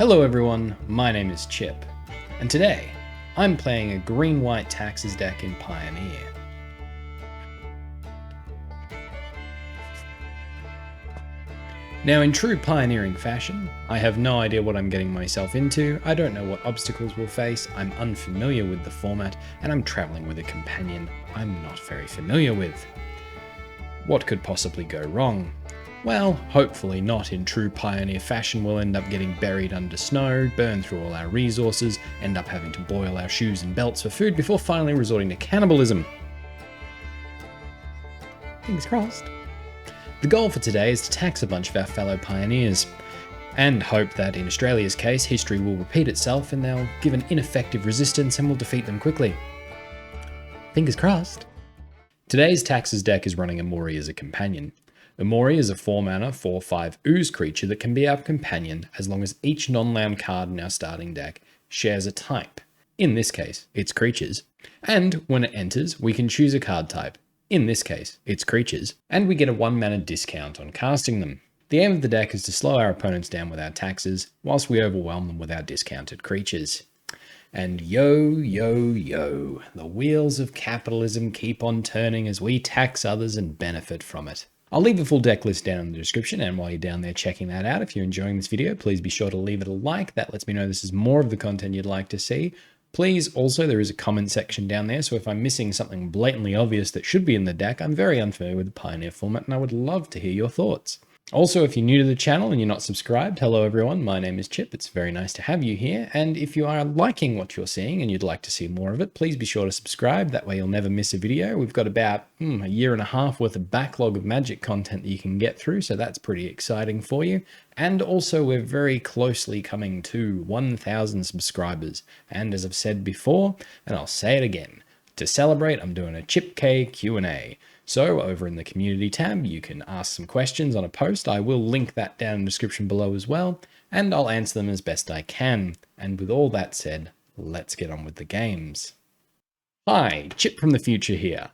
Hello everyone, my name is Chip, and today I'm playing a green-white taxes deck in Pioneer. Now in true pioneering fashion, I have no idea what I'm getting myself into, I don't know what obstacles we'll face, I'm unfamiliar with the format, and I'm travelling with a companion I'm not very familiar with. What could possibly go wrong? Well, hopefully not in true Pioneer fashion. We'll end up getting buried under snow, burn through all our resources, end up having to boil our shoes and belts for food before finally resorting to cannibalism. Fingers crossed. The goal for today is to tax a bunch of our fellow pioneers, and hope that in Australia's case, history will repeat itself and they'll give an ineffective resistance and we'll defeat them quickly. Fingers crossed. Today's taxes deck is running Umori as a companion. Umori is a 4-mana, 4/5 ooze creature that can be our companion as long as each non-land card in our starting deck shares a type. In this case, it's creatures. And when it enters, we can choose a card type. In this case, it's creatures. And we get a 1-mana discount on casting them. The aim of the deck is to slow our opponents down with our taxes, whilst we overwhelm them with our discounted creatures. And yo, the wheels of capitalism keep on turning as we tax others and benefit from it. I'll leave a full deck list down in the description, and while you're down there checking that out, if you're enjoying this video, please be sure to leave it a like. That lets me know this is more of the content you'd like to see. Please, also, there is a comment section down there, so if I'm missing something blatantly obvious that should be in the deck, I'm very unfamiliar with the Pioneer format, and I would love to hear your thoughts. Also, if you're new to the channel and you're not subscribed, hello everyone, my name is Chip, it's very nice to have you here, and if you are liking what you're seeing and you'd like to see more of it, please be sure to subscribe, that way you'll never miss a video. We've got about a year and a half worth of backlog of Magic content that you can get through, so that's pretty exciting for you. And also, we're very closely coming to 1,000 subscribers, and as I've said before, and I'll say it again, to celebrate, I'm doing a Chip K Q&A. So over in the community tab, you can ask some questions on a post. I will link that down in the description below as well, and I'll answer them as best I can. And with all that said, let's get on with the games. Hi, Chip from the future here.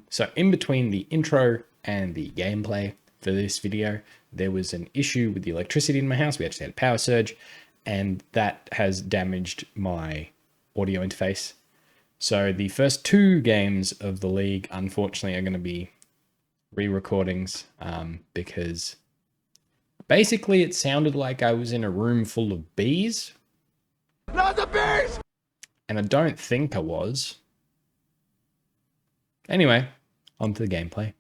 So in between the intro and the gameplay for this video, there was an issue with the electricity in my house. We actually had a power surge, and that has damaged my audio interface. So the first 2 games of the league, unfortunately, are going to be re-recordings because basically it sounded like I was in a room full of bees. Not the bees! And I don't think I was. Anyway, on to the gameplay.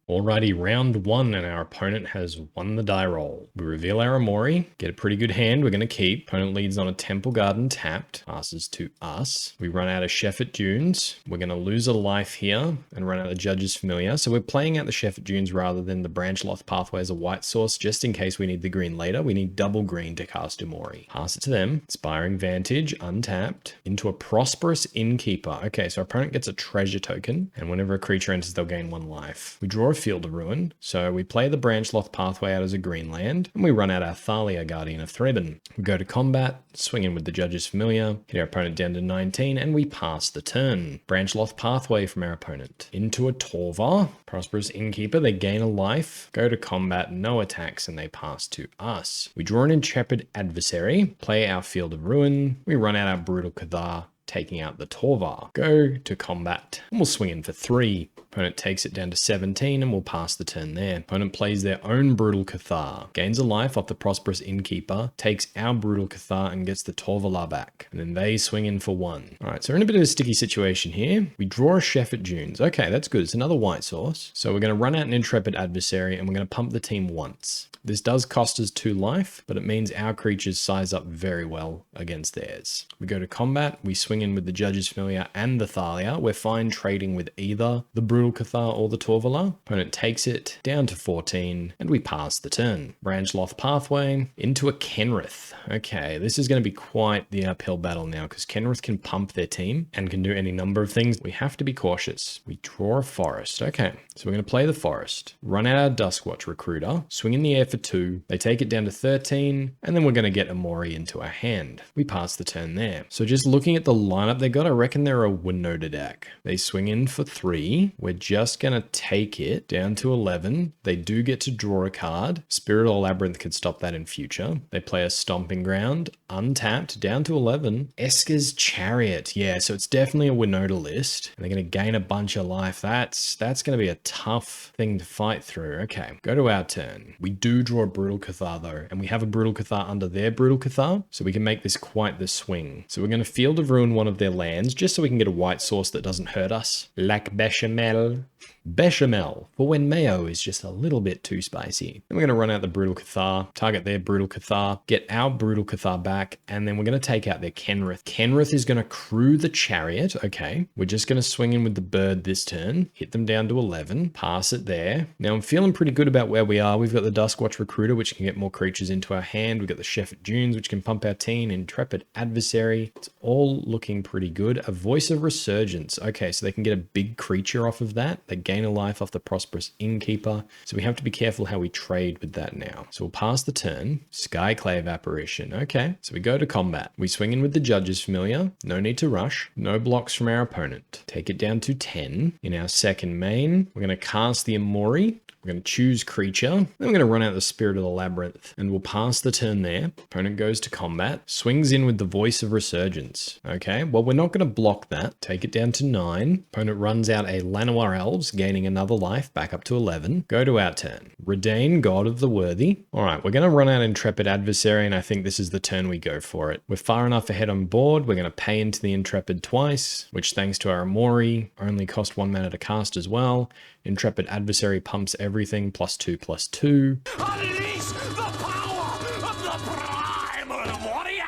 Alrighty, round 1, and our opponent has won the die roll. We reveal our Umori, get a pretty good hand we're going to keep. Opponent leads on a Temple Garden tapped, passes to us. We run out of Shefet Dunes. We're going to lose a life here and run out of Judge's Familiar. So we're playing out the Shefet Dunes rather than the Branchloft Pathway as a white source, just in case we need the green later. We need double green to cast Umori. Pass it to them. Inspiring Vantage, untapped, into a Prosperous Innkeeper. Okay, so our opponent gets a treasure token, and whenever a creature enters, they'll gain 1 life. We draw a Field of Ruin, so we play the Branchloft Pathway out as a green land, and we run out our Thalia, Guardian of Thraben. We go to combat, swing in with the Judge's Familiar, hit our opponent down to 19, and we pass the turn. Branchloft Pathway from our opponent. Into a Torvar, Prosperous Innkeeper, they gain a life, go to combat, no attacks, and they pass to us. We draw an Intrepid Adversary, play our Field of Ruin, we run out our Brutal Cathar, taking out the Torvar. Go to combat, and we'll swing in for 3. Opponent takes it down to 17, and we'll pass the turn there. Opponent plays their own Brutal Cathar, gains a life off the Prosperous Innkeeper, takes our Brutal Cathar and gets the Torvalar back, and then they swing in for 1. Alright, so we're in a bit of a sticky situation here. We draw a Shefet Dunes. Okay, that's good. It's another white source. So we're going to run out an Intrepid Adversary, and we're going to pump the team once. This does cost us 2 life, but it means our creatures size up very well against theirs. We go to combat, we swing in with the Judge's Familiar and the Thalia. We're fine trading with either the Brutal Cathar or the Torvalar. Opponent takes it down to 14, and we pass the turn. Branchloft Pathway into a Kenrith. Okay, this is going to be quite the uphill battle now, because Kenrith can pump their team and can do any number of things. We have to be cautious. We draw a Forest. Okay, so we're going to play the Forest, run out our Duskwatch Recruiter, swing in the air for 2, they take it down to 13, and then we're going to get Umori into our hand. We pass the turn there. So just looking at the lineup they got, I reckon they're a Winota deck. They swing in for 3, we're just going to take it down to 11. They do get to draw a card. Spirit or Labyrinth could stop that in future. They play a Stomping Ground, untapped, down to 11. Esker's Chariot. Yeah, so it's definitely a Winota list. And they're going to gain a bunch of life. That's going to be a tough thing to fight through. Okay, go to our turn. We do draw a Brutal Cathar though, and we have a Brutal Cathar under their Brutal Cathar, so we can make this quite the swing. So we're going to Field of Ruin one of their lands, just so we can get a white source that doesn't hurt us. Lac Bechamel. Bechamel, for when mayo is just a little bit too spicy. Then we're going to run out the Brutal Cathar, target their Brutal Cathar, get our Brutal Cathar back, and then we're going to take out their Kenrith. Kenrith is going to crew the Chariot. Okay, we're just going to swing in with the bird this turn, hit them down to 11, pass it there. Now I'm feeling pretty good about where we are. We've got the Duskwatch Recruiter, which can get more creatures into our hand. We've got the Shefet Dunes, which can pump our teen, Intrepid Adversary. It's all looking pretty good. A Voice of Resurgence. Okay, so they can get a big creature off of that. They gain a life off the Prosperous Innkeeper, so we have to be careful how we trade with that now. So we'll pass the turn. Skyclave Apparition. Okay, so we go to combat. We swing in with the Judge's Familiar. No need to rush. No blocks from our opponent. Take it down to 10. In our second main, we're going to cast the Umori. We're going to choose creature. Then we're going to run out the Spirit of the Labyrinth, and we'll pass the turn there. Opponent goes to combat, swings in with the Voice of Resurgence. Okay, well, we're not going to block that. Take it down to 9. Opponent runs out a Llanowar Elves, gaining another life, back up to 11. Go to our turn. Reidane, God of the Worthy. All right, we're going to run out Intrepid Adversary, and I think this is the turn we go for it. We're far enough ahead on board. We're going to pay into the Intrepid twice, which thanks to our Umori, only cost 1 mana to cast as well. Intrepid Adversary pumps everything, +2/+2. Unleash the power of the primal warrior!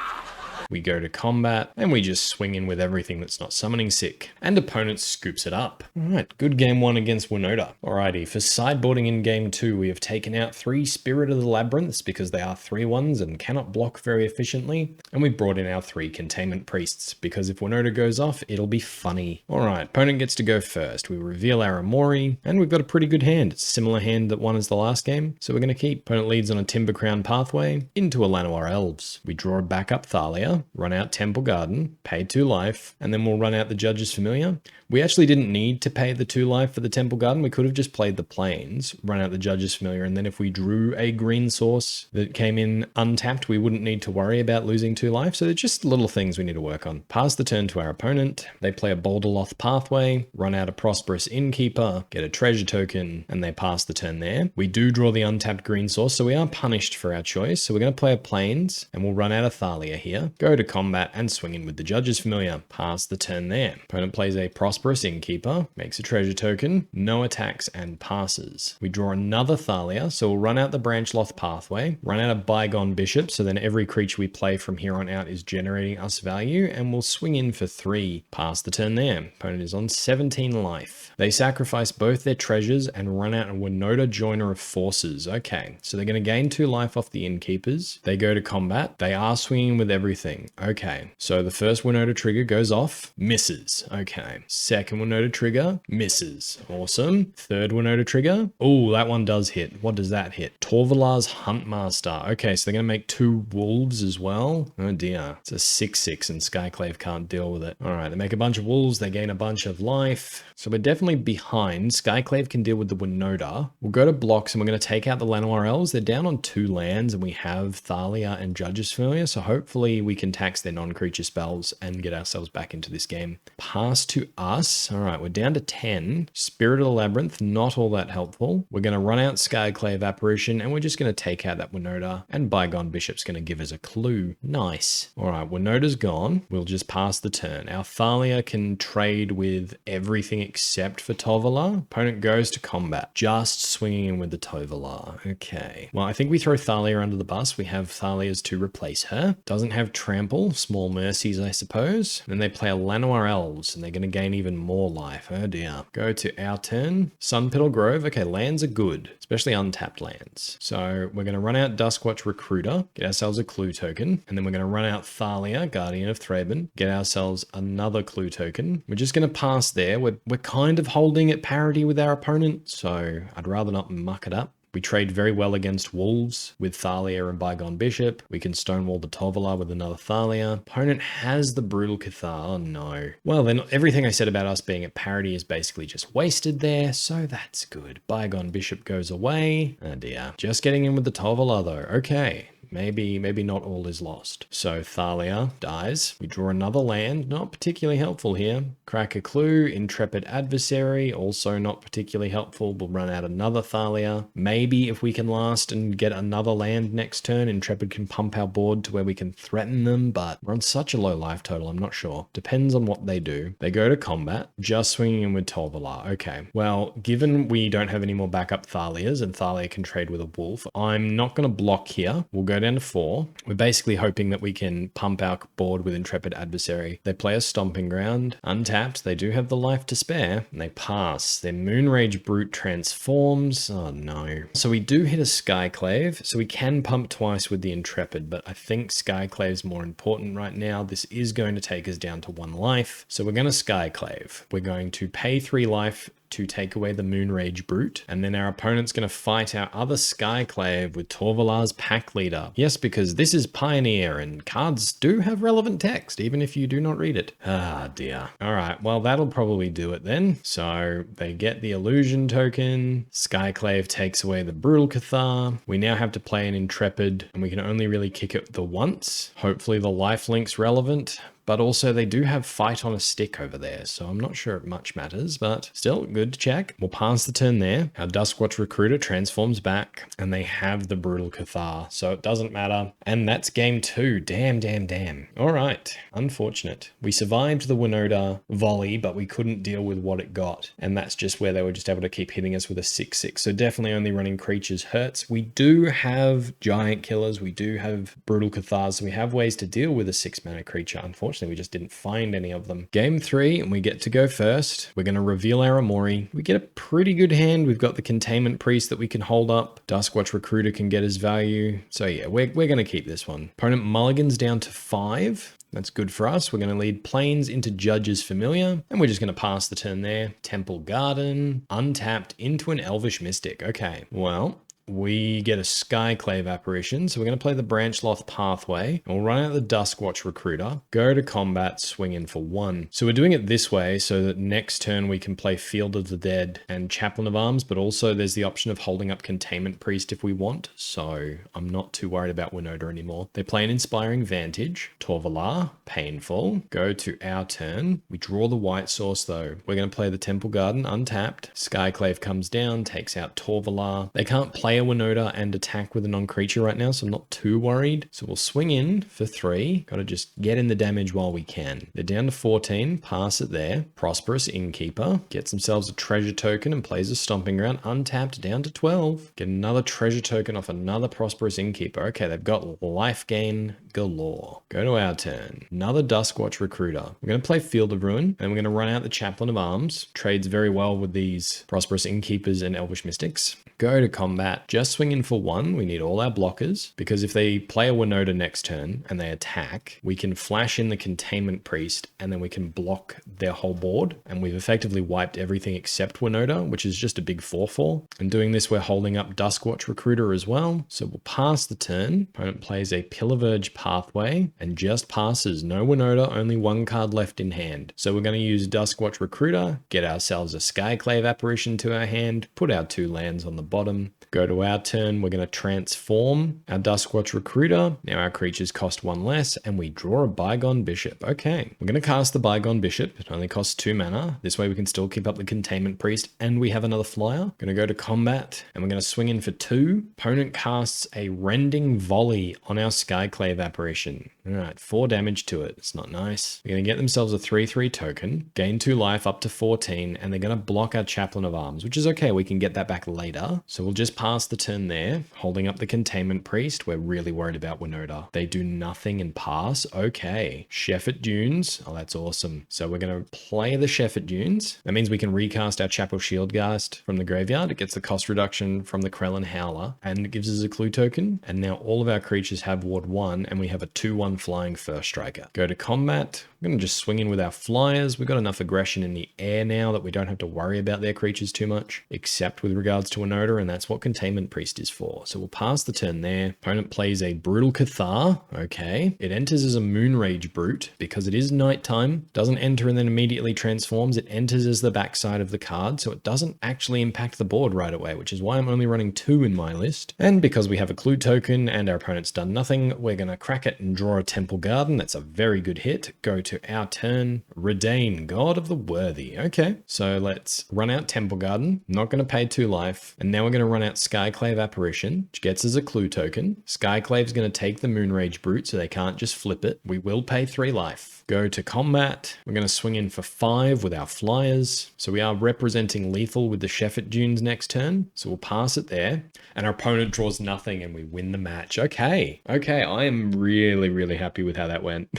We go to combat, and we just swing in with everything that's not summoning sick. And opponent scoops it up. Alright, good game 1 against Winota. Alrighty, for sideboarding in game 2, we have taken out 3 Spirit of the Labyrinths because they are 3/1s and cannot block very efficiently. And we brought in our 3 Containment Priests, because if Winota goes off, it'll be funny. Alright, opponent gets to go first. We reveal our Umori, and we've got a pretty good hand. It's a similar hand that won as the last game, so we're going to keep. Opponent leads on a Timber Crown Pathway into a Llanowar Elves. We draw a backup Thalia, run out Temple Garden, pay 2 life, and then we'll run out the Judge's Familiar. We actually didn't need to pay the 2 life for the Temple Garden. We could have just played the Plains, run out the Judge's Familiar, and then if we drew a green source that came in untapped, we wouldn't need to worry about losing 2 life. So they're just little things we need to work on. Pass the turn to our opponent. They play a Boulderloth Pathway, run out a Prosperous Innkeeper, get a treasure token, and they pass the turn there. We do draw the untapped green source, so we are punished for our choice. So we're going to play a Plains, and we'll run out a Thalia here. Go to combat and swing in with the Judge's Familiar. Pass the turn there. Opponent plays a Prosperous Innkeeper, makes a treasure token, no attacks, and passes. We draw another Thalia, so we'll run out the Branchloft Pathway, run out a Bygone Bishop, so then every creature we play from here on out is generating us value, and we'll swing in for 3. Pass the turn there. Opponent is on 17 life. They sacrifice both their treasures and run out a Winota Joiner of Forces. Okay, so they're going to gain 2 life off the Innkeepers. They go to combat. They are swinging with everything. Okay, so the first Winota trigger goes off, misses. Okay, second Winota trigger, misses. Awesome. Third Winota trigger. Oh, that one does hit. What does that hit? Torvalar's Huntmaster. Okay, so they're going to make 2 wolves as well. Oh dear. It's a 6/6 and Skyclave can't deal with it. All right, they make a bunch of wolves. They gain a bunch of life. So we're definitely behind. Skyclave can deal with the Winota. We'll go to blocks and we're going to take out the Llanowar Elves. They're down on 2 lands and we have Thalia and Judge's Familiar. So hopefully we can tax their non-creature spells and get ourselves back into this game. Pass to us. All right, we're down to 10. Spirit of the Labyrinth, not all that helpful. We're going to run out Skyclave Apparition and we're just going to take out that Winota, and Bygone Bishop's going to give us a clue. Nice. All right, Winota's gone. We'll just pass the turn. Our Thalia can trade with everything except for Tovalar. Opponent goes to combat, just swinging in with the Tovalar. Okay. Well, I think we throw Thalia under the bus. We have Thalia's to replace her. Doesn't have trample, small mercies, I suppose. Then they play a Llanowar Elves, and they're going to gain even more life. Oh dear. Go to our turn. Sunpetal Grove. Okay, lands are good, especially untapped lands. So we're going to run out Duskwatch Recruiter, get ourselves a clue token, and then we're going to run out Thalia, Guardian of Thraben, get ourselves another clue token. We're just going to pass there. We're kind of holding at parity with our opponent, so I'd rather not muck it up. We trade very well against wolves with Thalia and Bygone Bishop. We can stonewall the Tovola with another Thalia. Opponent has the Brutal Cathar. Oh no. Well then, everything I said about us being at parity is basically just wasted there, so that's good. Bygone Bishop goes away. Oh dear. Just getting in with the Tovola though. Okay. Maybe not all is lost. So Thalia dies. We draw another land. Not particularly helpful here. Crack a clue. Intrepid Adversary. Also not particularly helpful. We'll run out another Thalia. Maybe if we can last and get another land next turn, Intrepid can pump our board to where we can threaten them, but we're on such a low life total, I'm not sure. Depends on what they do. They go to combat. Just swinging in with Tovola. Okay. Well, given we don't have any more backup Thalias and Thalia can trade with a wolf, I'm not going to block here. We'll go down to 4. We're basically hoping that we can pump our board with Intrepid Adversary. They play a Stomping Ground. Untapped, they do have the life to spare, and they pass. Their Moonrage Brute transforms. Oh no. So we do hit a Skyclave, so we can pump twice with the Intrepid, but I think Skyclave's more important right now. This is going to take us down to 1 life. So we're going to Skyclave. We're going to pay 3 life to take away the Moonrage Brute, and then our opponent's going to fight our other Skyclave with Torvala's Pack Leader. Yes, because this is Pioneer, and cards do have relevant text, even if you do not read it. Ah, dear. Alright, well that'll probably do it then. So they get the Illusion token, Skyclave takes away the Brutal Cathar, we now have to play an Intrepid, and we can only really kick it the once. Hopefully the lifelink's relevant. But also they do have Fight on a Stick over there, so I'm not sure it much matters, but still good to check. We'll pass the turn there. Our Duskwatch Recruiter transforms back, and they have the Brutal Cathar, so it doesn't matter. And that's game 2. Damn. All right, unfortunate. We survived the Winota volley, but we couldn't deal with what it got, and that's just where they were just able to keep hitting us with a 6/6. So definitely only running creatures hurts. We do have Giant Killers, we do have Brutal Cathars, so we have ways to deal with a 6-mana creature. Unfortunately, we just didn't find any of them. Game 3, and we get to go first. We're going to reveal our Umori. We get a pretty good hand. We've got the Containment Priest that we can hold up. Duskwatch Recruiter can get his value. So yeah, we're going to keep this one. Opponent mulligans down to 5. That's good for us. We're going to lead Plains into Judge's Familiar, and we're just going to pass the turn there. Temple Garden, untapped into an Elvish Mystic. Okay, well, we get a Skyclave Apparition, so we're going to play the Branchloft Pathway, and we'll run out the Duskwatch Recruiter, go to combat, swing in for 1. So we're doing it this way so that next turn we can play Field of the Dead and Chaplain of Alms, but also there's the option of holding up Containment Priest if we want, so I'm not too worried about Winota anymore. They play an Inspiring Vantage, Torvala, painful, go to our turn. We draw the white source though. We're going to play the Temple Garden untapped, Skyclave comes down, takes out Torvala. They can't play a Winota and attack with a non-creature right now, so I'm not too worried. So we'll swing in for 3. Got to just get in the damage while we can. They're down to 14, pass it there. Prosperous Innkeeper gets themselves a treasure token and plays a Stomping Ground, untapped down to 12. Get another treasure token off another Prosperous Innkeeper. Okay, they've got life gain galore. Go to our turn. Another Duskwatch Recruiter. We're going to play Field of Ruin, and we're going to run out the Chaplain of Alms. Trades very well with these Prosperous Innkeepers and Elvish Mystics. Go to combat. Just swing in for 1. We need all our blockers, because if they play a Winota next turn and they attack, we can flash in the Containment Priest, and then we can block their whole board, and we've effectively wiped everything except Winota, which is just a big 4/4. And doing this, we're holding up Duskwatch Recruiter as well. So we'll pass the turn. Opponent plays a Pillarverge Pathway and just passes. No Winota, only 1 card left in hand. So we're going to use Duskwatch Recruiter, get ourselves a Skyclave Apparition to our hand, put our 2 lands on the bottom. Go to our turn, we're going to transform our Duskwatch Recruiter. Now our creatures cost 1 less, and we draw a Bygone Bishop. Okay, we're going to cast the Bygone Bishop. It only costs 2 mana. This way we can still keep up the Containment Priest, and we have another flyer. Going to go to combat, and we're going to swing in for 2. Opponent casts a Rending Volley on our Skyclave Apparition. Alright, 4 damage to it. It's not nice. They're going to get themselves a 3/3 token, gain 2 life up to 14, and they're going to block our Chaplain of Alms, which is okay. We can get that back later. So we'll just pass the turn there, holding up the Containment Priest. We're really worried about Winota. They do nothing and pass. Okay. Shefet Dunes. Oh, that's awesome. So we're going to play the Shefet Dunes. That means we can recast our Chapel Shieldgeist from the graveyard. It gets the cost reduction from the Krellin Howler, and it gives us a clue token. And now all of our creatures have Ward 1, and we have a 2/1 flying first striker. Go to combat. I'm going to just swing in with our flyers. We've got enough aggression in the air now that we don't have to worry about their creatures too much, except with regards to Winota, and that's what Containment Priest is for. So we'll pass the turn there. Opponent plays a Brutal Cathar. Okay. It enters as a Moonrage Brute because it is nighttime. Doesn't enter and then immediately transforms. It enters as the backside of the card, so it doesn't actually impact the board right away, which is why I'm only running 2 in my list. And because we have a clue token and our opponent's done nothing, we're going to crack it and draw a Temple Garden. That's a very good hit. Go to our turn. Reidane, God of the Worthy. Okay, so let's run out Temple Garden. Not going to pay 2 life. And now we're going to run out Skyclave Apparition, which gets us a clue token. Skyclave's going to take the Moonrage Brute, so they can't just flip it. We will pay 3 life. Go to combat. We're going to swing in for 5 with our flyers. So we are representing lethal with the Shefet Dunes next turn. So we'll pass it there. And our opponent draws nothing and we win the match. Okay. Okay, I am really, really happy with how that went.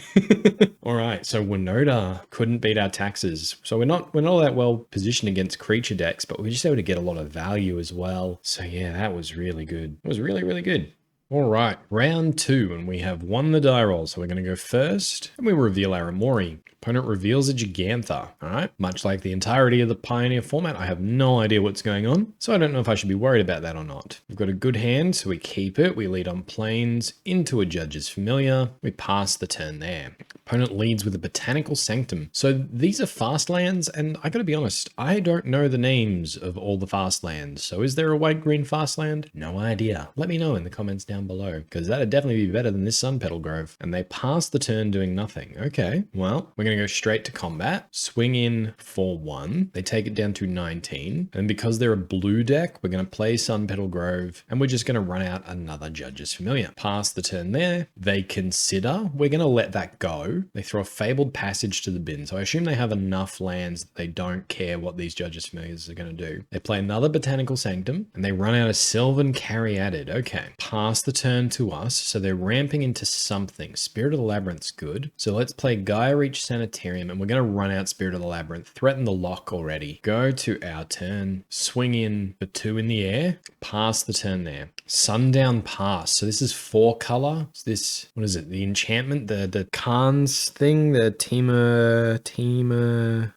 All right, so Winota couldn't beat our taxes. So we're not all that well positioned against creature decks, but we're just able to get a lot of value as well. So yeah, that was really good. It was really, really good. All right, round 2, and we have won the die roll. So we're going to go first, and we reveal our Umori. Opponent reveals a Gigantha. All right, much like the entirety of the Pioneer format, I have no idea what's going on, so I don't know if I should be worried about that or not. We've got a good hand, so we keep it. We lead on plains into a Judge's Familiar. We pass the turn there. Opponent leads with a Botanical Sanctum. So these are fast lands, and I gotta be honest, I don't know the names of all the fast lands. So is there a white-green fast land? No idea. Let me know in the comments down below, because that'd definitely be better than this Sunpetal Grove. And they pass the turn doing nothing. Okay, well, we're going to go straight to combat, swing in for 1. They take it down to 19. And because they're a blue deck, we're going to play Sunpetal Grove, and we're just going to run out another Judge's Familiar. Pass the turn there. They consider. We're going to let that go. They throw a Fabled Passage to the bin. So I assume they have enough lands that they don't care what these Judge's Familiars are going to do. They play another Botanical Sanctum, and they run out a Sylvan Caryatid. Okay, pass the turn to us, so they're ramping into something. Spirit of the Labyrinth's good. So let's play Geier Sanitarium, and we're going to run out Spirit of the Labyrinth. Threaten the lock already. Go to our turn, swing in for 2 in the air, pass the turn there. Sundown Pass. So this is 4 color. Is this, what is it? The enchantment, the Khan's thing, the Teamer,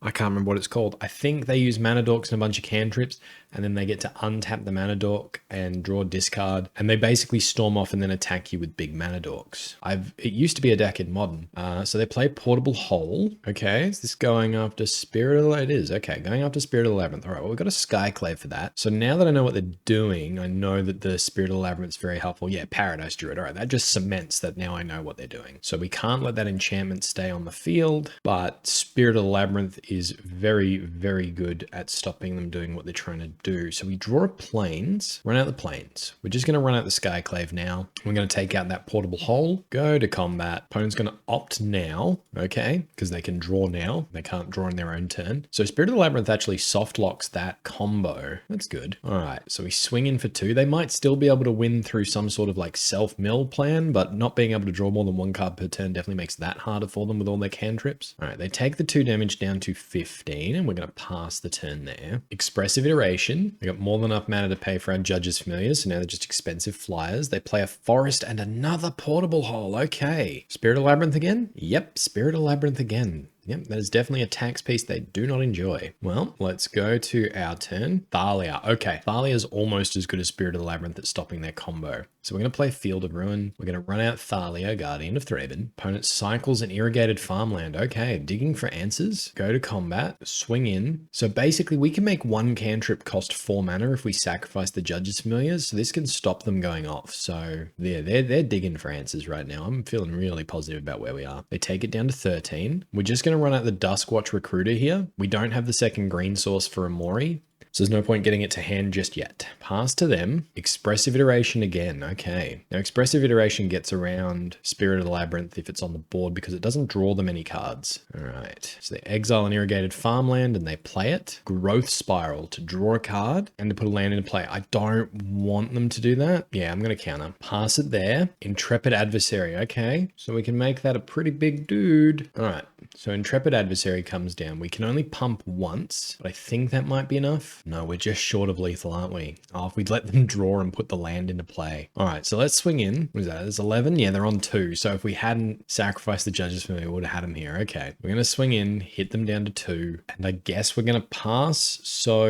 I can't remember what it's called. I think they use mana dorks and a bunch of cantrips, and then they get to untap the mana dork and draw discard, and they basically storm off and then attack you with big mana dorks. It used to be a deck in Modern. So they play Portable Hole. Okay, is this going after Spirit of the... It is, okay, going after Spirit of the Labyrinth. All right, well, we've got a Skyclave for that. So now that I know what they're doing, I know that the Spirit of the Labyrinth is very helpful. Yeah, Paradise Druid. All right, that just cements that now I know what they're doing. So we can't let that enchantment stay on the field, but Spirit of the Labyrinth is very, very good at stopping them doing what they're trying to do. So we draw a plains, run out the plains. We're just going to run out the Skyclave now. We're going to take out that Portable Hole, go to combat. Opponent's going to opt now, okay, because they can draw now. They can't draw in their own turn. So Spirit of the Labyrinth actually soft locks that combo. That's good. All right, so we swing in for 2. They might still be able to win through some sort of like self-mill plan, but not being able to draw more than 1 card per turn definitely makes that harder for them with all their cantrips. All right, they take the 2 damage down to 15, and we're going to pass the turn there. Expressive Iteration. They got more than enough mana to pay for our Judge's Familiars, so now they're just expensive flyers. They play a Forest and another Portable Hole. Okay. Spirit of Labyrinth again? Yep, Spirit of Labyrinth again. Yep, that is definitely a tax piece they do not enjoy. Well, let's go to our turn. Thalia. Okay, Thalia is almost as good as Spirit of the Labyrinth at stopping their combo. So we're going to play Field of Ruin. We're going to run out Thalia, Guardian of Thraben. Opponent cycles an Irrigated Farmland. Okay, digging for answers. Go to combat. Swing in. So basically, we can make 1 cantrip cost 4 mana if we sacrifice the Judge's Familiars. So this can stop them going off. So yeah, they're digging for answers right now. I'm feeling really positive about where we are. They take it down to 13. We're just going to run out the Duskwatch Recruiter here. We don't have the second green source for Umori, so there's no point getting it to hand just yet. Pass to them. Expressive Iteration again. Okay. Now Expressive Iteration gets around Spirit of the Labyrinth if it's on the board because it doesn't draw them any cards. All right. So they exile an Irrigated Farmland and they play it. Growth Spiral to draw a card and to put a land into play. I don't want them to do that. Yeah, I'm going to counter. Pass it there. Intrepid Adversary. Okay. So we can make that a pretty big dude. All right. So Intrepid Adversary comes down. We can only pump once, but I think that might be enough. No, we're just short of lethal, aren't we? Oh, if we'd let them draw and put the land into play. All right, so let's swing in. What is that? There's 11? Yeah, they're on 2. So if we hadn't sacrificed the Judges for me, we would have had them here. Okay, we're going to swing in, hit them down to 2, and I guess we're going to pass. So,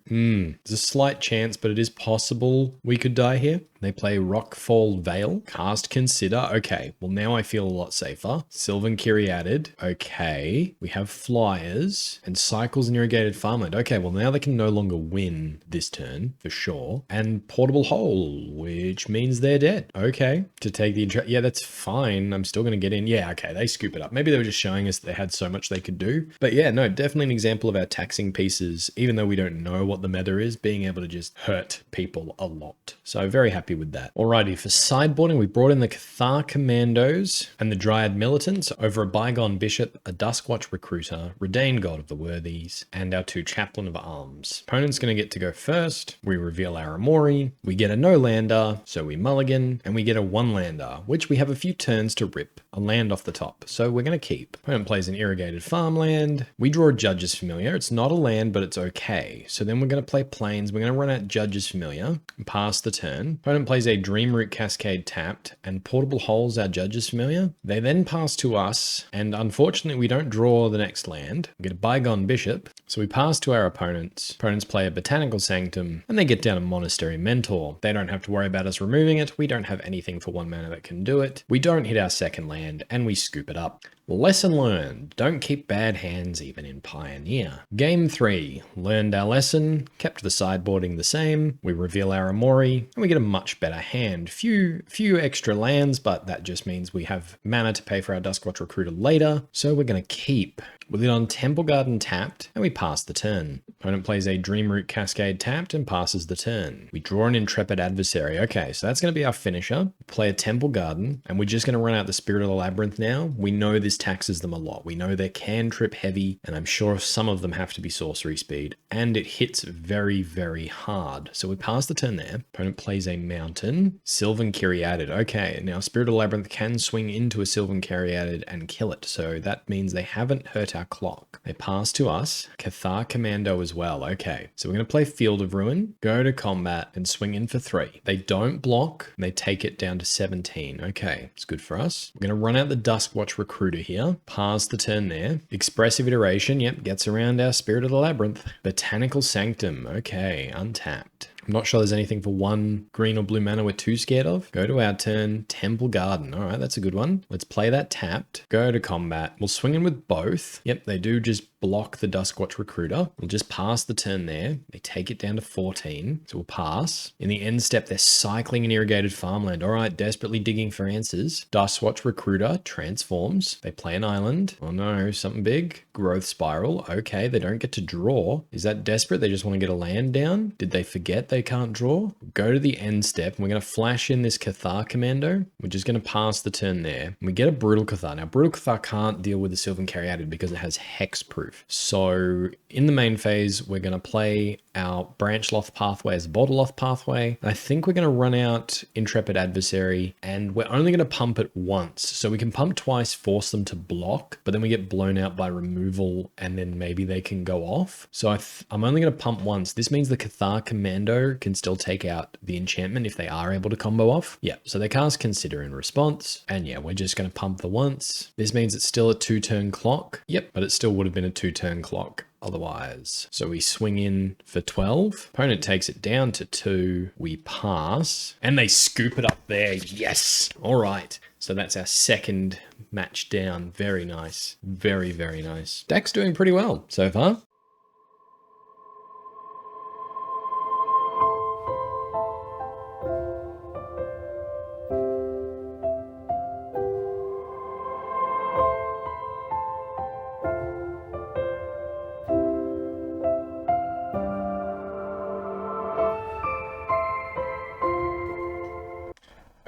there's a slight chance, but it is possible we could die here. They play Rockfall Vale. Cast Consider. Okay, well now I feel a lot safer. Sylvan Kyriadid. Okay, we have Flyers and Cycles and Irrigated Farmland. Okay, well now they can no longer win this turn, for sure. And Portable Hole, which means they're dead. Okay, to take the... Yeah, that's fine. I'm still going to get in. Yeah, okay, they scoop it up. Maybe they were just showing us they had so much they could do. But yeah, no, definitely an example of our taxing pieces, even though we don't know what the meta is, being able to just hurt people a lot. So very happy with that. Alrighty, for sideboarding, we brought in the Cathar Commandos and the Dryad Militants over a Bygone Bishop, a Duskwatch Recruiter, Reidane God of the Worthies, and our 2 Chaplain of Alms. Opponent's going to get to go first. We reveal our Umori. We get a no-lander, so we mulligan, and we get a 1-lander, which we have a few turns to rip a land off the top, so we're going to keep. Opponent plays an Irrigated Farmland. We draw a Judge's Familiar. It's not a land, but it's okay. So then we're going to play Plains. We're going to run out Judge's Familiar and pass the turn. Opponent plays a Dreamroot Cascade tapped and Portable Holes our Judge's Familiar. They then pass to us, and unfortunately we don't draw the next land. We get a Bygone Bishop, so we pass to our opponents. Opponents play a Botanical Sanctum, and they get down a Monastery Mentor. They don't have to worry about us removing it. We don't have anything for 1 mana that can do it. We don't hit our second land, and we scoop it up. Lesson learned. Don't keep bad hands even in Pioneer. Game 3. Learned our lesson, kept the sideboarding the same. We reveal our Umori, and we get a much better hand. Few extra lands, but that just means we have mana to pay for our Duskwatch Recruiter later, so we're going to keep. With it on Temple Garden tapped, and we pass the turn. Opponent plays a Dreamroot Cascade tapped and passes the turn. We draw an Intrepid Adversary. Okay, so that's going to be our finisher. Play a Temple Garden, and we're just going to run out the Spirit of the Labyrinth now. We know this taxes them a lot. We know they're cantrip heavy, and I'm sure some of them have to be sorcery speed, and it hits very, very hard. So we pass the turn there. Opponent plays a Mountain. Sylvan Kyriadid. Okay, now Spirit of the Labyrinth can swing into a Sylvan Kyriadid and kill it, so that means they haven't hurt our clock. They pass to us. Cathar Commando as well. Okay, so we're going to play Field of Ruin, go to combat, and swing in for 3. They don't block, and they take it down to 17. Okay, it's good for us. We're going to run out the Duskwatch Recruiter here, pass the turn there. Expressive Iteration, yep, gets around our Spirit of the Labyrinth. Botanical Sanctum, okay, untapped. I'm not sure there's anything for 1 green or blue mana we're too scared of. Go to our turn, Temple Garden. All right, that's a good one. Let's play that tapped. Go to combat. We'll swing in with both. Yep, they do just block the Duskwatch Recruiter. We'll just pass the turn there. They take it down to 14, so we'll pass. In the end step, they're cycling an Irrigated Farmland. All right, desperately digging for answers. Duskwatch Recruiter transforms. They play an island. Oh no, something big. Growth Spiral. Okay, they don't get to draw. Is that desperate? They just want to get a land down? Did they forget they can't draw? Go to the end step, and we're going to flash in this Cathar Commando. We're just going to pass the turn there. And we get a Brutal Cathar. Now, Brutal Cathar can't deal with the Sylvan Kyriadid because it has Hexproof. So in the main phase, we're going to play our Branchloft Pathway as a Borderloft Pathway. I think we're going to run out Intrepid Adversary, and we're only going to pump it once. So we can pump twice, force them to block, but then we get blown out by removal, and then maybe they can go off. So I'm only going to pump once. This means the Cathar Commando can still take out the enchantment if they are able to combo off. Yeah, so they cast Consider in response, and yeah, we're just going to pump the once. This means it's still a 2-turn clock. Yep, but it still would have been a 2-turn clock otherwise. So we swing in for 12. Opponent takes it down to 2. We pass, and they scoop it up there. Yes. All right. So that's our second match down. Very nice. Very, very nice. Deck's doing pretty well so far.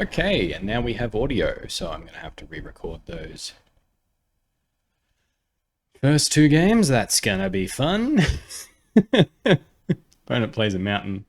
Okay, and now we have audio, so I'm going to have to re-record those first 2 games. That's going to be fun. Opponent plays a Mountain.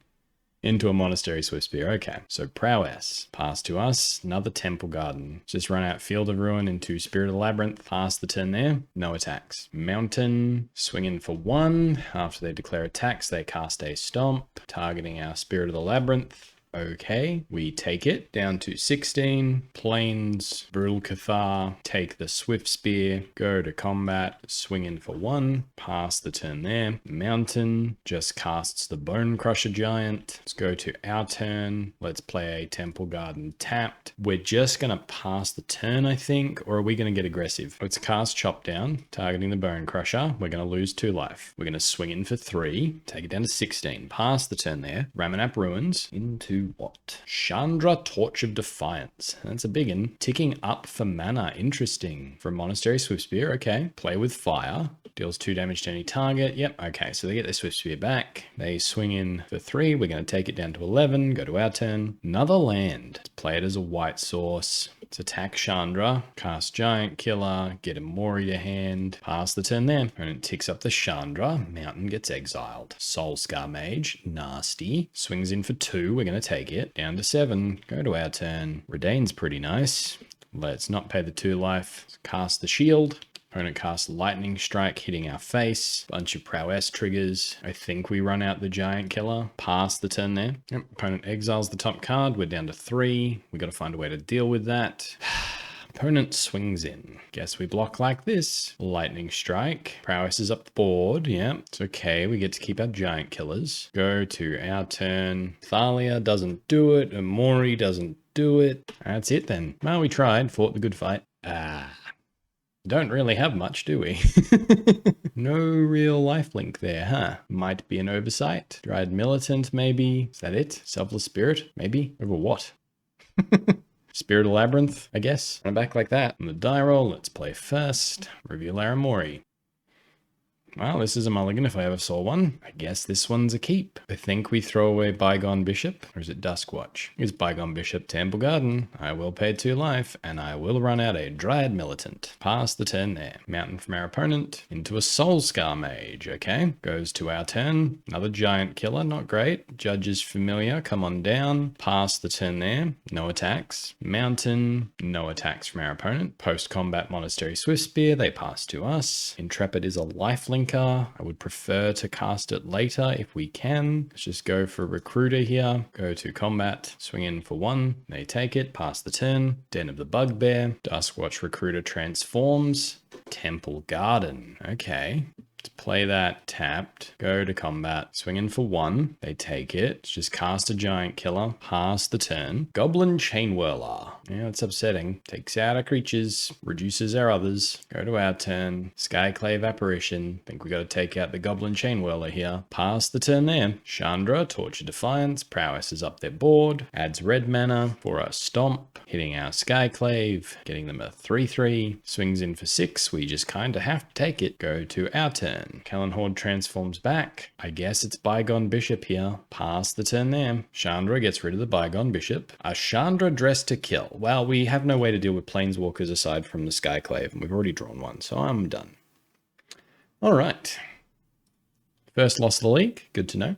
Into a Monastery Swift Spear. Okay, so prowess. Pass to us. Another Temple Garden. Just run out Field of Ruin into Spirit of the Labyrinth. Pass the turn there. No attacks. Mountain. Swing in for 1. After they declare attacks, they cast a Stomp, targeting our Spirit of the Labyrinth. Okay, we take it down to 16. Plains, Brutal Cathar, take the Swift Spear, go to combat, swing in for 1, pass the turn there. Mountain just casts the Bone Crusher Giant. Let's go to our turn. Let's play a Temple Garden tapped. We're just going to pass the turn, I think, or are we going to get aggressive? Let's cast Chop Down, targeting the Bone Crusher. We're going to lose 2 life. We're going to swing in for 3, take it down to 16, pass the turn there. Ramunap Ruins into what? Chandra, Torch of Defiance. That's a big one. Ticking up for mana. Interesting. For a Monastery Swift Spear. Okay. Play with fire. Deals 2 damage to any target. Yep. Okay. So they get their Swift Spear back. They swing in for 3. We're going to take it down to 11. Go to our turn. Another land. Let's play it as a white source. Let's attack Chandra. Cast Giant Killer. Get Umori to hand. Pass the turn there. Opponent ticks up the Chandra. Mountain gets exiled. Soul Scar Mage. Nasty. Swings in for 2. We're going to take it. Down to 7. Go to our turn. Reidane's pretty nice. Let's not pay the 2 life. Cast the shield. Opponent casts Lightning Strike, hitting our face. Bunch of prowess triggers. I think we run out the Giant Killer. Pass the turn there. Yep. Opponent exiles the top card. We're down to 3. We got to find a way to deal with that. Opponent swings in. Guess we block like this. Lightning Strike. Prowess is up the board. Yeah, it's okay. We get to keep our Giant Killers. Go to our turn. Thalia doesn't do it. Umori doesn't do it. That's it then. Well, we tried. Fought the good fight. Don't really have much, do we? No real lifelink there, huh? Might be an oversight. Dryad Militant, maybe. Is that it? Selfless Spirit, maybe? Over what? Spirit of Labyrinth, I guess. Run back like that. On the die roll, let's play first. Reveal our Umori. Well, this is a mulligan if I ever saw one. I guess this one's a keep. I think we throw away Bygone Bishop, or is it Duskwatch? It's Bygone Bishop, Temple Garden. I will pay 2 life, and I will run out a Dryad Militant. Pass the turn there. Mountain from our opponent into a Soul Scar Mage, okay? Goes to our turn. Another Giant Killer, not great. Judge's Familiar, come on down. Pass the turn there. No attacks. Mountain, no attacks from our opponent. Post-combat Monastery Swift Spear, they pass to us. Intrepid is a lifelink. I would prefer to cast it later if we can. Let's just go for Recruiter here. Go to combat, swing in for 1. They take it, pass the turn. Den of the Bugbear. Duskwatch Recruiter transforms. Temple Garden. Okay. Let's play that tapped. Go to combat. Swing in for 1. They take it. Let's just cast a Giant Killer. Pass the turn. Goblin Chainwhirler. Yeah, it's upsetting. Takes out our creatures. Reduces our others. Go to our turn. Skyclave Apparition. Think we got to take out the Goblin Chainwhirler here. Pass the turn there. Chandra, Torch of Defiance. Prowess is up their board. Adds red mana for a Stomp. Hitting our Skyclave. Getting them a 3/3. Swings in for 6. We just kind of have to take it. Go to our turn. Kellen Horde transforms back. I guess it's Bygone Bishop here. Pass the turn there. Chandra gets rid of the Bygone Bishop. A Chandra dressed to kill. Well, we have no way to deal with Planeswalkers aside from the Skyclave, and we've already drawn one, so I'm done. All right. First loss of the league. Good to know.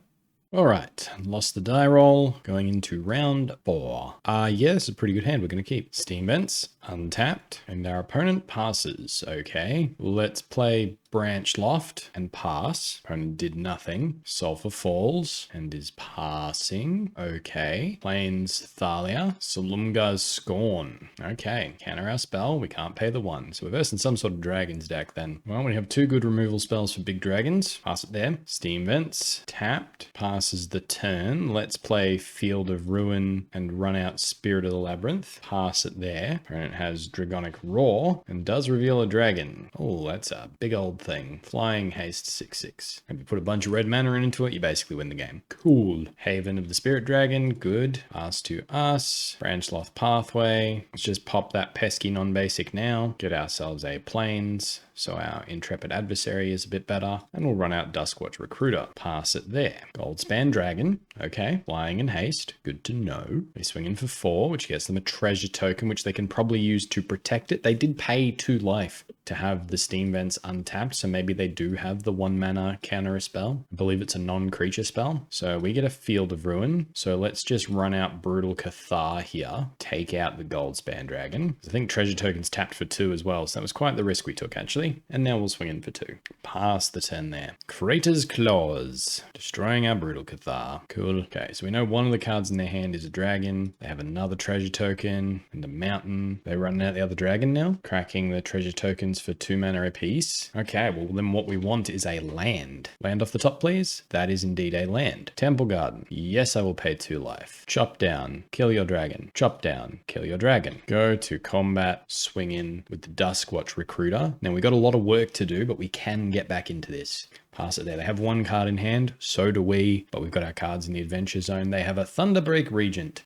All right, lost the die roll, going into round 4. Yeah, this is a pretty good hand we're going to keep. Steam Vents, untapped, and our opponent passes. Okay, let's play Branchloft and pass. Opponent did nothing. Sulfur falls and is passing. Okay, Plains Thalia, Salumga's Scorn. Okay, counter our spell, we can't pay the 1. So we're versing some sort of dragons deck then. Well, we have 2 good removal spells for big dragons. Pass it there. Steam Vents, tapped, passes the turn. Let's play Field of Ruin and run out Spirit of the Labyrinth. Pass it there. Opponent has Dragonic Roar and does reveal a dragon. Oh, that's a big old thing. Flying haste 6/6. If you put a bunch of red mana into it, you basically win the game. Cool. Haven of the Spirit Dragon. Good. Pass to us. Branchloft Pathway. Let's just pop that pesky non-basic now. Get ourselves a Plains, so our Intrepid Adversary is a bit better. And we'll run out Duskwatch Recruiter. Pass it there. Goldspan Dragon. Okay. Flying and haste. Good to know. They swing in for 4, which gets them a treasure token, which they can probably use to protect it. They did pay 2 life. to have the steam vents untapped, so maybe they do have the 1 mana counter a spell. I believe it's a non-creature spell. So we get a Field of Ruin. So let's just run out Brutal Cathar here, take out the Goldspan Dragon. I think treasure tokens tapped for 2 as well, so that was quite the risk we took actually. And now we'll swing in for 2. Pass the turn there. Crater's Claws, destroying our Brutal Cathar. Cool. Okay, so we know one of the cards in their hand is a dragon. They have another treasure token and a mountain. They're running out the other dragon now, cracking the treasure tokens for 2 mana apiece. Okay, well then what we want is a land. Land off the top, please. That is indeed a land. Temple Garden. Yes, I will pay 2 life. Chop down, kill your dragon. Chop down, kill your dragon. Go to combat, swing in with the Duskwatch Recruiter. Now we got a lot of work to do, but we can get back into this. Pass it there. They have 1 card in hand, so do we, but we've got our cards in the adventure zone. They have a Thunderbreak Regent.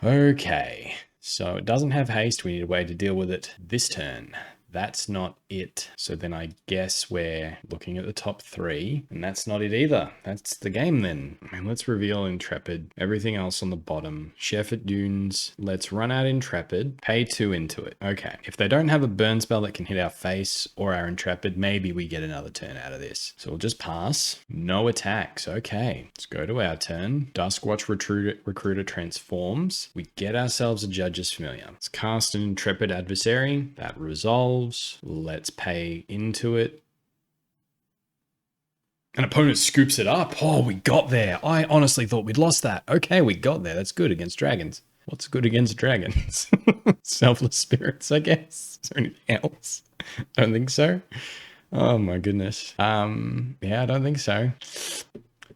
Okay, so it doesn't have haste. We need a way to deal with it this turn. That's not it. So then I guess we're looking at the top 3, and that's not it either. That's the game then. And let's reveal Intrepid. Everything else on the bottom. Shefet Dunes. Let's run out Intrepid. Pay 2 into it. Okay. If they don't have a burn spell that can hit our face or our Intrepid, maybe we get another turn out of this. So we'll just pass. No attacks. Okay. Let's go to our turn. Duskwatch Recruiter transforms. We get ourselves a Judge's Familiar. Let's cast an Intrepid Adversary. That resolves. Let's pay into it. An opponent scoops it up. Oh, we got there. I honestly thought we'd lost that. Okay, we got there. That's good against dragons. What's good against dragons? Selfless spirits, I guess. Is there anything else? Don't think so. Oh my goodness. Yeah, I don't think so.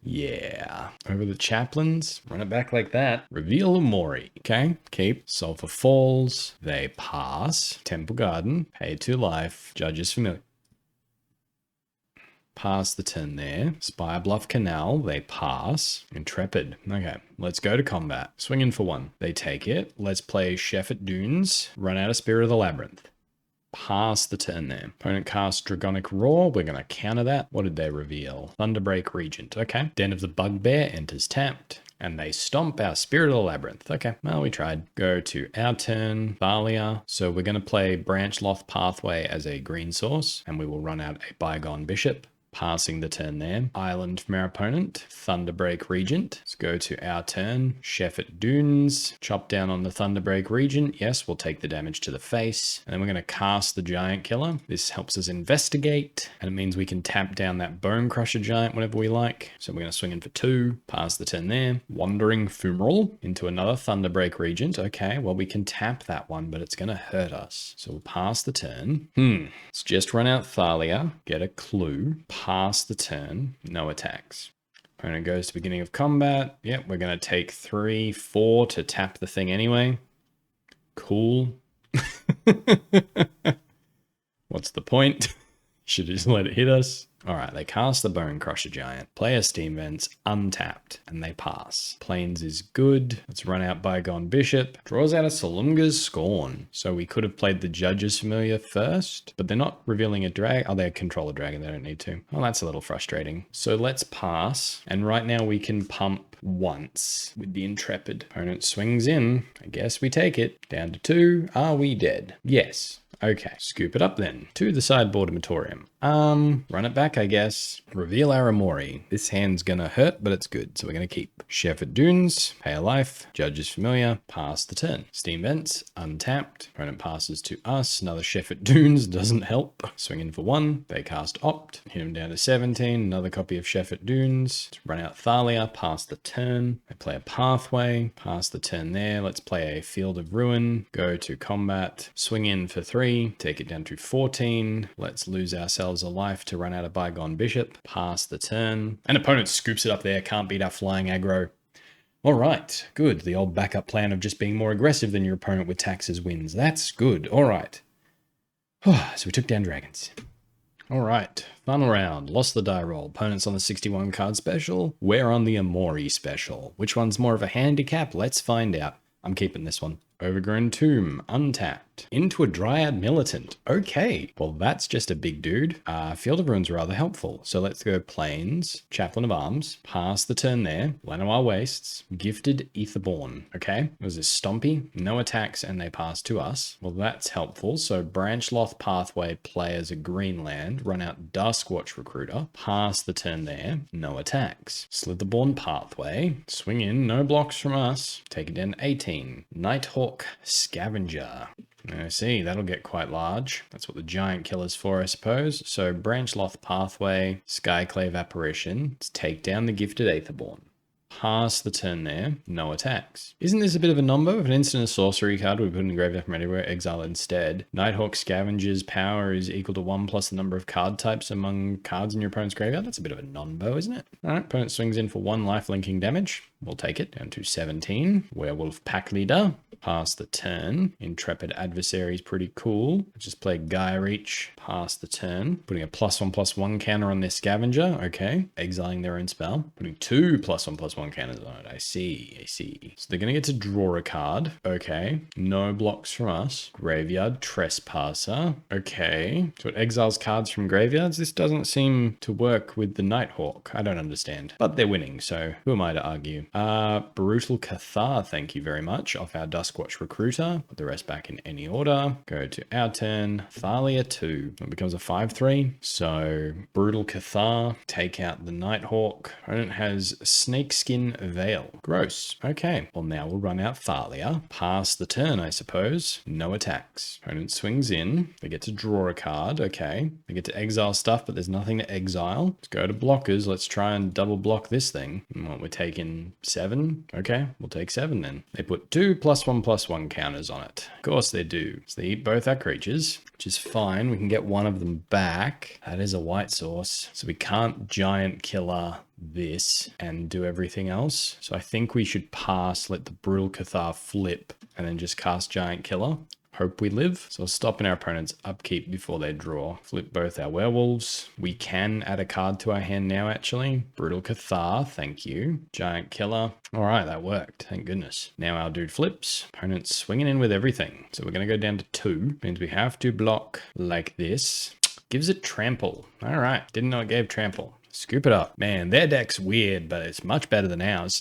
Yeah. Over the chaplains. Run it back like that. Reveal Umori. Okay. Keep. Sulfur Falls. They pass. Temple Garden. Pay 2 life. Judge's Familiar. Pass the turn there. Spire Bluff Canal. They pass. Intrepid. Okay. Let's go to combat. Swing in for 1. They take it. Let's play Shefet Dunes. Run out of Spirit of the Labyrinth. Pass the turn there. Opponent casts Dragonic Roar. We're going to counter that. What did they reveal? Thunderbreak Regent. Okay. Den of the Bugbear enters tapped. And they stomp our Spirit of the Labyrinth. Okay, well, we tried. Go to our turn, Thalia. So we're going to play Branchloft Pathway as a green source. And we will run out a Bygone Bishop. Passing the turn there. Island from our opponent. Thunderbreak Regent. Let's go to our turn. Shefet Dunes. Chop down on the Thunderbreak Regent. Yes, we'll take the damage to the face. And then we're going to cast the Giant Killer. This helps us investigate. And it means we can tap down that Bone Crusher Giant whenever we like. So we're going to swing in for 2. Pass the turn there. Wandering Fumarole into another Thunderbreak Regent. Okay, well, we can tap that one, but it's going to hurt us. So we'll pass the turn. Let's just run out Thalia. Get a clue. Pass the turn, no attacks. Opponent goes to beginning of combat. Yep, we're going to take 3, 4 to tap the thing anyway. Cool. What's the point? Should just let it hit us. All right, they cast the Bone Crusher Giant. Player Steam Vents untapped, and they pass. Plains is good. Let's run out Bygone Bishop. Draws out a Salunga's Scorn. So we could have played the Judge's Familiar first, but they're not revealing a drag. Oh, they control a dragon. They don't need to. Oh, that's a little frustrating. So let's pass. And right now we can pump once with the Intrepid. Opponent swings in. I guess we take it. Down to 2. Are we dead? Yes. Okay, scoop it up then. To the Sideboard Amatorium. Run it back, I guess. Reveal our Umori. This hand's gonna hurt, but it's good, so we're gonna keep. Shefet Dunes, pay a life. Judge's Familiar, pass the turn. Steam Vents, untapped. Opponent passes to us. Another Shefet Dunes, doesn't help. Swing in for 1. They cast Opt. Hit him down to 17. Another copy of Shefet Dunes. Let's run out Thalia, pass the turn. They play a Pathway, pass the turn there. Let's play a Field of Ruin. Go to combat. Swing in for 3. Take it down to 14. Let's lose ourselves a life to run out of Bygone Bishop. Pass the turn. An opponent scoops it up there. Can't beat our flying aggro. All right, good. The old backup plan of just being more aggressive than your opponent with taxes wins. That's good. All right. So we took down dragons. All right, final round. Lost the die roll. Opponent's on the 61 card special. We're on the Umori special. Which one's more of a handicap? Let's find out. I'm keeping this one. Overgrown Tomb, untapped. right. Into a Dryad Militant. Okay. Well, that's just a big dude. Field of Ruins rather helpful. So let's go Plains, Chaplain of Alms, pass the turn there. Llanowar Wastes, Gifted Aetherborn. Okay. Was this Stompy? No attacks and they pass to us. Well, that's helpful. So Branchloft Pathway play as a green land, run out Duskwatch Recruiter, pass the turn there. No attacks. Slitherborn Pathway, swing in, no blocks from us. Take it down 18. Nighthawk Scavenger. I see, that'll get quite large. That's what the giant killer's for, I suppose. So Branchloft Pathway, Skyclave Apparition. Let's take down the Gifted Aetherborn. Pass the turn there, no attacks. Isn't this a bit of a nombo? If an instant or sorcery card we put in the graveyard from anywhere, exile instead. Nighthawk Scavenger's power is equal to 1 plus the number of card types among cards in your opponent's graveyard. That's a bit of a nombo, isn't it? Alright, opponent swings in for 1 life linking damage. We'll take it down to 17. Werewolf Pack Leader. Pass the turn. Intrepid Adversary is pretty cool. Just play Geier each. Pass the turn. Putting a +1/+1 counter on their Scavenger. Okay. Exiling their own spell. Putting 2 +1/+1 counters on it. I see. So they're going to get to draw a card. Okay. No blocks from us. Graveyard Trespasser. Okay. So it exiles cards from graveyards. This doesn't seem to work with the Nighthawk. I don't understand. But they're winning, so who am I to argue? Brutal Cathar, thank you very much, off our Duskwatch Recruiter. Put the rest back in any order. Go to our turn. Thalia 2. It becomes a 5/3. So Brutal Cathar, take out the Nighthawk. Opponent has Snakeskin Veil. Gross. Okay. Well, now we'll run out Thalia. Pass the turn, I suppose. No attacks. Opponent swings in. They get to draw a card. Okay. They get to exile stuff, but there's nothing to exile. Let's go to blockers. Let's try and double block this thing. What, we're taking 7? Okay, we'll take 7 then. They put 2 +1/+1 counters on it. Of course they do. So they eat both our creatures, which is fine. We can get one of them back. That is a white source. So we can't giant killer this and do everything else. So I think we should pass, let the Brutal Cathar flip, and then just cast Giant Killer. Hope we live. So we'll stop in our opponent's upkeep before they draw. Flip both our werewolves. We can add a card to our hand now, actually. Brutal Cathar, thank you. Giant Killer. All right, that worked. Thank goodness. Now our dude flips. Opponent's swinging in with everything. So we're going to go down to 2. Means we have to block like this. Gives it trample. All right. Didn't know it gave trample. Scoop it up. Man, their deck's weird, but it's much better than ours.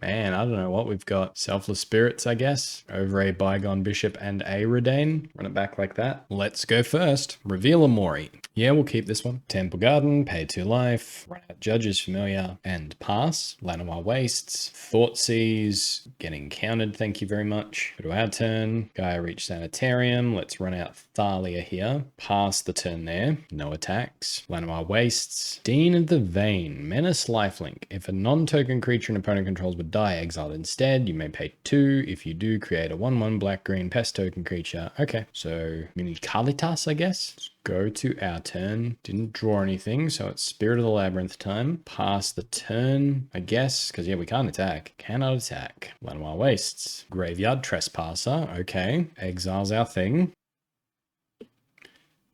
Man, I don't know what we've got. Selfless Spirits, I guess. Over a Bygone Bishop and a Reidane. Run it back like that. Let's go first. Reveal Umori. Yeah, we'll keep this one. Temple Garden, pay 2 life. Run out Judge's Familiar and pass. Llanowar Wastes. Thoughtseize. Getting countered, thank you very much. Go to our turn. Geier reach Sanitarium. Let's run out Thalia here. Pass the turn there. No attacks. Llanowar Wastes. Dean of the Vein. Menace Lifelink. If a non-token creature an opponent controls would die exiled instead, you may pay 2. If you do, create a 1/1 black-green pest token creature. Okay, so we need Kalitas, I guess. Let's go to our turn. Didn't draw anything, so it's Spirit of the Labyrinth time. Pass the turn, I guess, because yeah, we can't attack. Cannot attack. Llanowar Wastes. Graveyard Trespasser. Okay, exiles our thing.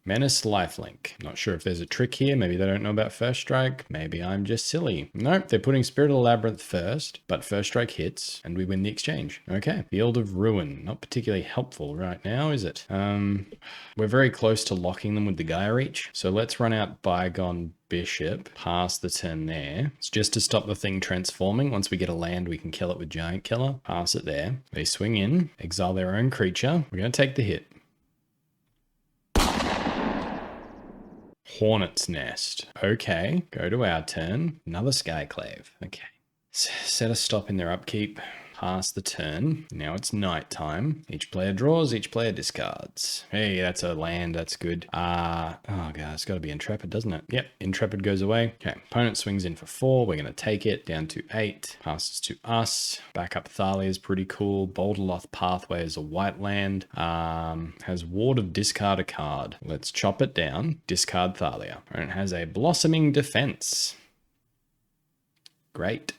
Menace Lifelink. Not sure if there's a trick here. Maybe they don't know about First Strike. Maybe I'm just silly. Nope, they're putting Spirit of the Labyrinth first, but First Strike hits and we win the exchange. Okay. Field of Ruin. Not particularly helpful right now, is it? We're very close to locking them with the Geier reach. So let's run out Bygone Bishop. Pass the turn there. It's just to stop the thing transforming. Once we get a land, we can kill it with Giant Killer. Pass it there. They swing in, exile their own creature. We're going to take the hit. Hornet's Nest. Okay, go to our turn. Another Skyclave. Okay. Set a stop in their upkeep. Pass the turn. Now it's night time. Each player draws, each player discards. Hey, that's a land. That's good. Oh god, it's got to be Intrepid, doesn't it? Yep, Intrepid goes away. Okay, opponent swings in for 4. We're going to take it down to 8. Passes to us. Backup Thalia is pretty cool. Boulderloth Pathway is a white land. Has Ward of discard a card. Let's chop it down. Discard Thalia. Opponent has a Blossoming Defense. Great.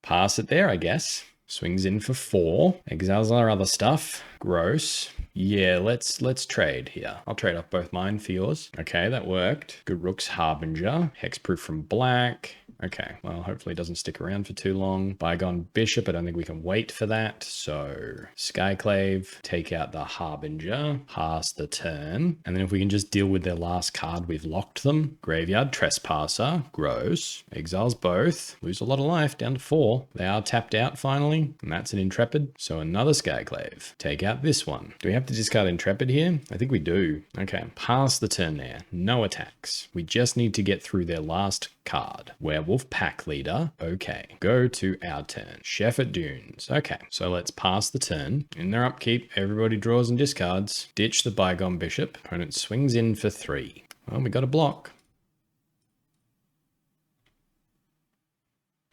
Pass it there, I guess. Swings in for 4. Exiles our other stuff. Gross. Yeah, let's trade here. I'll trade off both mine for yours. Okay, that worked. Good Rook's Harbinger. Hexproof from black. Okay, well, hopefully it doesn't stick around for too long. Bygone Bishop, I don't think we can wait for that. So Skyclave, take out the Harbinger, pass the turn. And then if we can just deal with their last card, we've locked them. Graveyard Trespasser, gross. Exiles both, lose a lot of life, down to 4. They are tapped out finally, and that's an Intrepid. So another Skyclave. Take out this one. Do we have to discard Intrepid here? I think we do. Okay, pass the turn there. No attacks. We just need to get through their last card. Werewolf Pack Leader. Okay. Go to our turn. Shefet Dunes. Okay. So let's pass the turn. In their upkeep, everybody draws and discards. Ditch the Bygone Bishop. Opponent swings in for 3. Well, we got a block.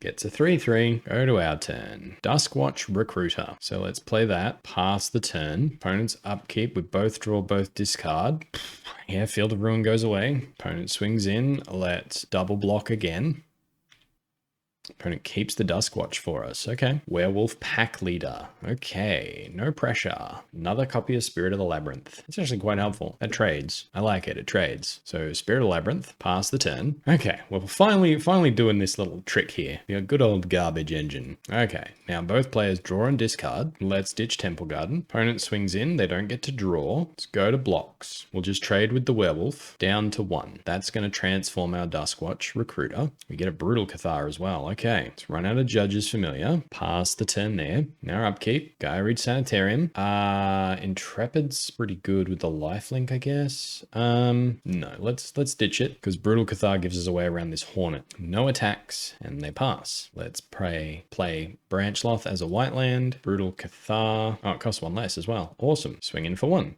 Gets a 3/3. Go to our turn. Duskwatch Recruiter. So let's play that. Pass the turn. Opponent's upkeep with both draw, both discard. Yeah, Field of Ruin goes away. Opponent swings in. Let's double block again. Opponent keeps the Duskwatch for us. Okay. Werewolf Pack Leader. Okay. No pressure. Another copy of Spirit of the Labyrinth. It's actually quite helpful. It trades. I like it. It trades. So Spirit of the Labyrinth. Pass the turn. Okay. Well, finally doing this little trick here. The good old garbage engine. Okay. Now both players draw and discard. Let's ditch Temple Garden. Opponent swings in. They don't get to draw. Let's go to blocks. We'll just trade with the Werewolf. Down to 1. That's going to transform our Duskwatch Recruiter. We get a Brutal Cathar as well. Okay, let's run out of Judge's Familiar. Pass the turn there. Now upkeep. Geier Sanitarium. Intrepid's pretty good with the lifelink, I guess. No, let's ditch it because Brutal Cathar gives us a way around this Hornet. No attacks, and they pass. Let's play Branchloft as a white land. Brutal Cathar. Oh, it costs 1 less as well. Awesome. Swing in for 1.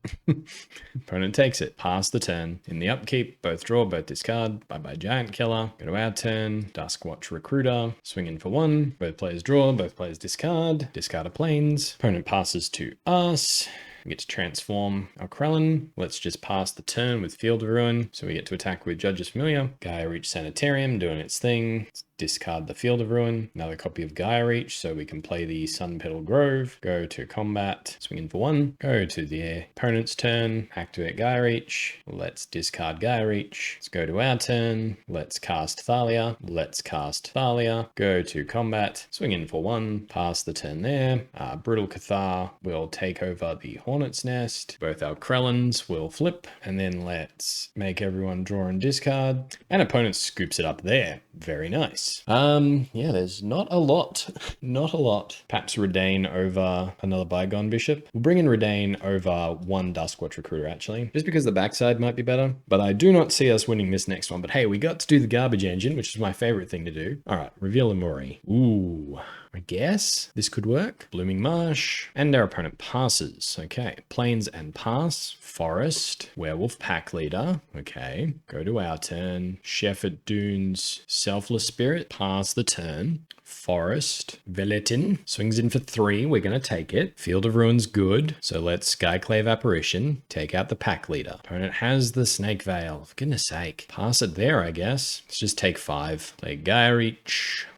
Opponent takes it. Pass the turn. In the upkeep, both draw, both discard. Bye-bye Giant Killer. Go to our turn. Duskwatch Recruiter. Swing in for 1. Both players draw, both players discard. Discard a plains. Opponent passes to us. We get to transform our Krellin. Let's just pass the turn with Field of Ruin. So we get to attack with Judge's Familiar. Geier Sanitarium doing its thing. Let's discard the Field of Ruin. Another copy of Geier, so we can play the Sunpetal Grove. Go to combat. Swing in for 1. Go to the opponent's turn. Activate Geier. Let's discard Geier. Let's go to our turn. Let's cast Thalia. Let's cast Thalia. Go to combat. Swing in for 1. Pass the turn there. Brutal Cathar will take over the Hornet's Nest. Both our Krellins will flip. And then let's make everyone draw and discard. And opponent scoops it up there. Very nice. Yeah, there's not a lot. Not a lot. Perhaps Reidane over another Bygone Bishop. We'll bring in Reidane over 1 Duskwatch Recruiter, actually. Just because the backside might be better. But I do not see us winning this next one. But hey, we got to do the garbage engine, which is my favorite thing to do. All right, reveal Umori. Ooh. I guess this could work. Blooming Marsh. And our opponent passes. Okay. Plains and pass. Forest. Werewolf Pack Leader. Okay. Go to our turn. Shefet Dunes. Selfless Spirit. Pass the turn. Forest. Veletin. Swings in for 3. We're going to take it. Field of Ruin's good. So let's Skyclave Apparition. Take out the Pack Leader. Opponent has the Snake Veil. For goodness sake. Pass it there, I guess. Let's just take 5. Play Geier.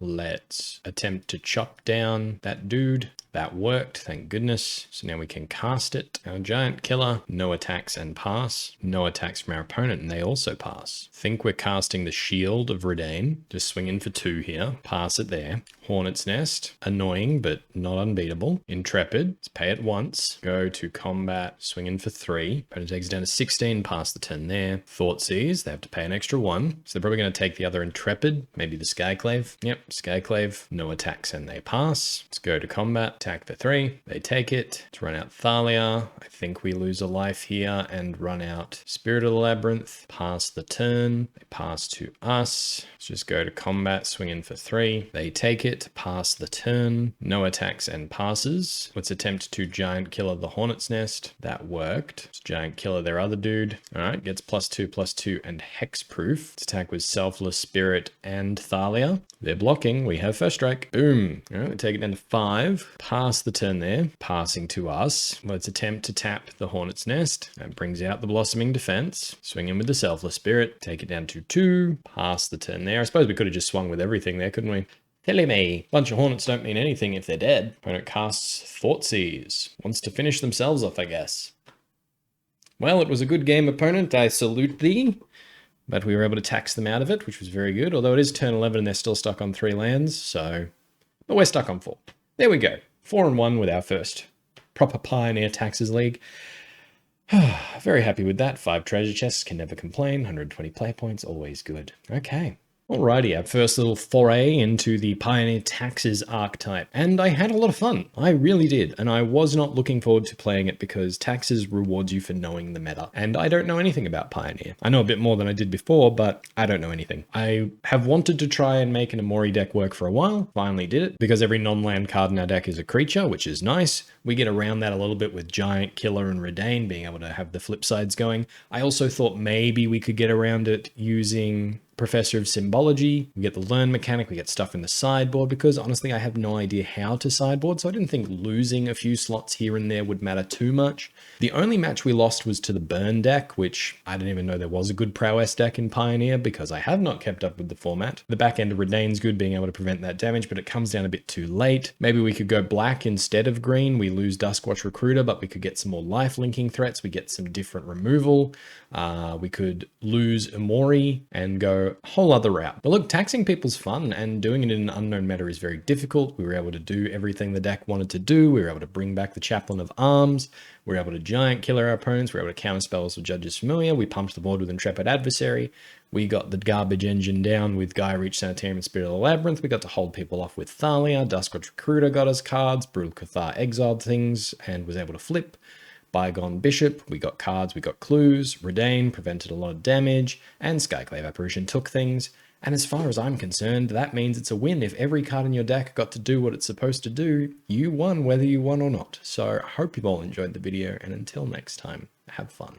Let's attempt to chop down that dude. That worked, thank goodness. So now we can cast it. Our Giant Killer, no attacks and pass. No attacks from our opponent, and they also pass. Think we're casting the Shield of Reidane. Just swing in for 2 here. Pass it there. Hornet's Nest, annoying, but not unbeatable. Intrepid, let's pay it once. Go to combat, swing in for 3. Opponent takes it down to 16, pass the turn there. Thoughtseize, they have to pay an extra 1. So they're probably going to take the other Intrepid, maybe the Skyclave. Yep, Skyclave, no attacks and they pass. Let's go to combat. Attack the 3. They take it. Let's run out Thalia. I think we lose a life here and run out Spirit of the Labyrinth. Pass the turn. They pass to us. Let's just go to combat. Swing in for 3. They take it. Pass the turn. No attacks and passes. Let's attempt to Giant Killer the Hornet's Nest. That worked. Let's Giant Killer their other dude. Alright, gets +2/+2 and Hexproof. Let's attack with Selfless Spirit and Thalia. They're blocking. We have first strike. Boom. Alright, we take it down to 5. Pass the turn there. Passing to us. Let's attempt to tap the Hornet's Nest. That brings out the Blossoming Defense. Swing in with the Selfless Spirit. Take it down to 2. Pass the turn there. I suppose we could have just swung with everything there, couldn't we? Silly me. Bunch of Hornets don't mean anything if they're dead. Opponent casts Thoughtseize. Wants to finish themselves off, I guess. Well, it was a good game, opponent. I salute thee. but we were able to tax them out of it, which was very good. Although it is turn 11 and they're still stuck on 3 lands, so... But we're stuck on 4. There we go. 4-1 with our first proper Pioneer Taxes League. Very happy with that. 5 treasure chests, can never complain. 120 play points, always good. Okay. Alrighty, our first little foray into the Pioneer Taxes archetype. And I had a lot of fun. I really did. And I was not looking forward to playing it because Taxes rewards you for knowing the meta. And I don't know anything about Pioneer. I know a bit more than I did before, but I don't know anything. I have wanted to try and make an Umori deck work for a while. Finally did it. Because every non-land card in our deck is a creature, which is nice. We get around that a little bit with Giant, Killer, and Reidane being able to have the flip sides going. I also thought maybe we could get around it using Professor of Symbology. We get the learn mechanic, we get stuff in the sideboard, because honestly I have no idea how to sideboard, so I didn't think losing a few slots here and there would matter too much. The only match we lost was to the Burn deck, which I didn't even know there was a good prowess deck in Pioneer because I have not kept up with the format. The back end of Reidane's good, being able to prevent that damage, but it comes down a bit too late. Maybe we could go black instead of green. We lose Duskwatch Recruiter, but we could get some more life linking threats. We get some different removal. We could lose Umori and go a whole other route. But look, taxing people's fun, and doing it in an unknown meta is very difficult. We were able to do everything the deck wanted to do. We were able to bring back the Chaplain of Alms. We were able to giant kill our opponents. We were able to counter spells with Judge's Familiar. We pumped the board with Intrepid Adversary. We got the garbage engine down with Geier, Sanitarium, and Spirit of the Labyrinth. We got to hold people off with Thalia. Duskwatch Recruiter got us cards. Brutal Cathar exiled things and was able to flip. Bygone Bishop, we got cards, we got clues. Reidane prevented a lot of damage, and Skyclave Apparition took things. And as far as I'm concerned, that means it's a win. If every card in your deck got to do what it's supposed to do, you won whether you won or not. So I hope you've all enjoyed the video, and until next time, have fun.